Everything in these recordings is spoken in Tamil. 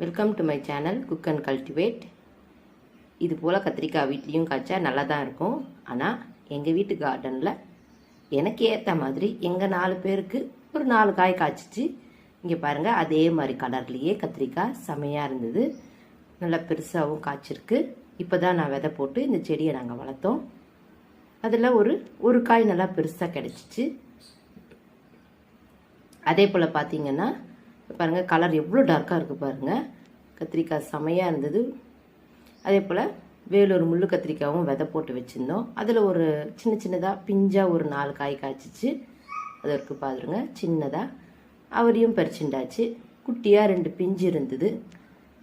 Welcome to my channel cook and cultivate. இது போல் கத்திரிக்காய் வீட்லேயும் காய்ச்சா நல்லா தான் இருக்கும். ஆனால் எங்கள் வீட்டு கார்டனில் எனக்கு ஏற்ற மாதிரி எங்கள் 4 பேருக்கு ஒரு 4 காய் காய்ச்சிச்சு. இங்கே பாருங்கள், அதே மாதிரி கலர்லேயே கத்திரிக்காய் செமையாக இருந்தது. நல்லா பெருசாகவும் காய்ச்சிருக்கு. இப்போ தான் நான் விதை போட்டு இந்த செடியை நாங்கள் வளர்த்தோம். அதில் ஒரு காய் நல்லா பெருசாக கிடச்சிச்சு. அதே போல் பார்த்தீங்கன்னா பாருங்கள், கலர் எவ்வளோ டார்க்காக இருக்குது பாருங்கள். கத்திரிக்காய் செமையாக இருந்தது. அதே போல் வேலூர் முள்ளு கத்திரிக்காயும் விதை போட்டு வச்சுருந்தோம். அதில் ஒரு சின்னதாக பிஞ்சாக ஒரு 4 காய் காய்ச்சிச்சு. அது இருக்குது பாருங்க, சின்னதாக. அவரையும் பறிச்சுண்டாச்சு. குட்டியாக 2 பிஞ்சு இருந்தது.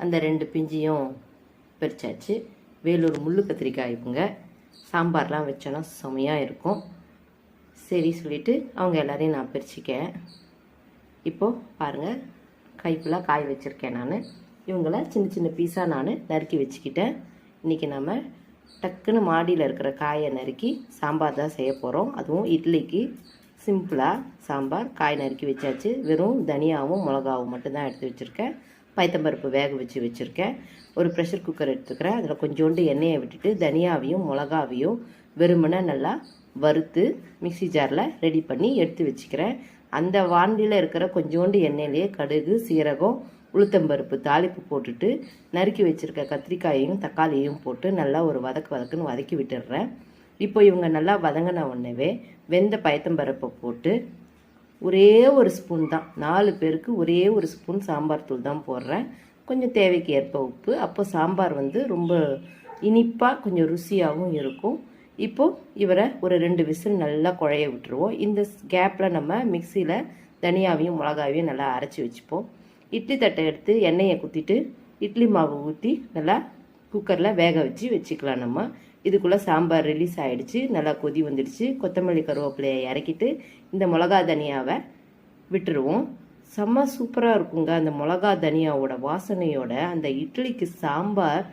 அந்த 2 பிஞ்சையும் பறிச்சாச்சு. வேலூர் முள்ளு கத்திரிக்காய் இவங்க சாம்பார்லாம் வச்சோன்னா செமையாக இருக்கும். சரி சொல்லிவிட்டு அவங்க எல்லாரையும் நான் பறிச்சிக்கேன். இப்போது பாருங்கள், கைக்குள்ளே காய் வச்சுருக்கேன் நான். இவங்கள சின்ன பீஸாக நான் நறுக்கி வச்சுக்கிட்டேன். இன்றைக்கி நம்ம டக்குன்னு மாடியில் இருக்கிற காயை நறுக்கி சாம்பார் தான் செய்ய போகிறோம். அதுவும் இட்லிக்கு சிம்பிளாக சாம்பார். காய் நறுக்கி வச்சாச்சு. வெறும் தனியாவும் மிளகாவும் மட்டும்தான் எடுத்து வச்சுருக்கேன். பைத்தம்பருப்பு வேக வச்சுருக்கேன். ஒரு ப்ரெஷர் குக்கர் எடுத்துக்கிறேன். அதில் கொஞ்சோண்டு எண்ணெயை விட்டுட்டு தனியாவையும் மிளகாவையும் வெறுமனை நல்லா வறுத்து மிக்சி ஜாரில் ரெடி பண்ணி எடுத்து வச்சுக்கிறேன். அந்த வாண்டியில் இருக்கிற கொஞ்சோண்டு எண்ணெயிலேயே கடுகு, சீரகம், உளுத்தம்பருப்பு தாளிப்பு போட்டுட்டு நறுக்கி வச்சுருக்க கத்திரிக்காயையும் தக்காளியையும் போட்டு நல்லா ஒரு வதக்குன்னு வதக்கி விட்டுடுறேன். இப்போ இவங்க நல்லா வதங்கின உடனே வெந்த பயத்தம்பருப்பை போட்டு ஒரே ஒரு ஸ்பூன் தான், 4 பேருக்கு ஒரே ஒரு ஸ்பூன் சாம்பார் தூள் தான் போடுறேன். கொஞ்சம் தேவைக்கு ஏற்ப உப்பு. அப்போ சாம்பார் ரொம்ப இனிப்பாக கொஞ்சம் ருசியாகவும் இருக்கும். இப்போது இவரை ஒரு 2 விசில் நல்லா குழைய விட்டுருவோம். இந்த கேப்பில் நம்ம மிக்சியில் தனியாவையும் மிளகாவையும் நல்லா அரைச்சி வச்சுப்போம். இட்லி தட்டை எடுத்து எண்ணெயை குத்திட்டு இட்லி மாவு ஊற்றி நல்லா குக்கரில் வேக வச்சுக்கலாம். நம்ம இதுக்குள்ளே சாம்பார் ரிலீஸ் ஆகிடுச்சு. நல்லா கொதி வந்துடுச்சு. கொத்தமல்லி கருவேப்பிலையை இறக்கிட்டு இந்த மிளகா தனியாவை விட்டுருவோம். செம்ம சூப்பராக இருக்குங்க. அந்த மிளகா தனியாவோட வாசனையோட அந்த இட்லிக்கு சாம்பார்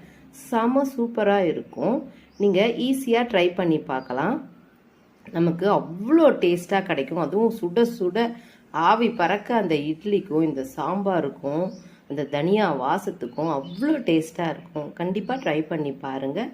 செம்ம சூப்பராக இருக்கும். நீங்கள் ஈஸியாக ட்ரை பண்ணி பார்க்கலாம். நமக்கு அவ்வளோ டேஸ்ட்டாக கிடைக்கும். அதுவும் சுட சுட ஆவி பறக்க அந்த இட்லிக்கும் இந்த சாம்பாருக்கும் அந்த தனியா வாசத்துக்கும் அவ்வளோ டேஸ்ட்டாக இருக்கும். கண்டிப்பாக ட்ரை பண்ணி பாருங்கள்.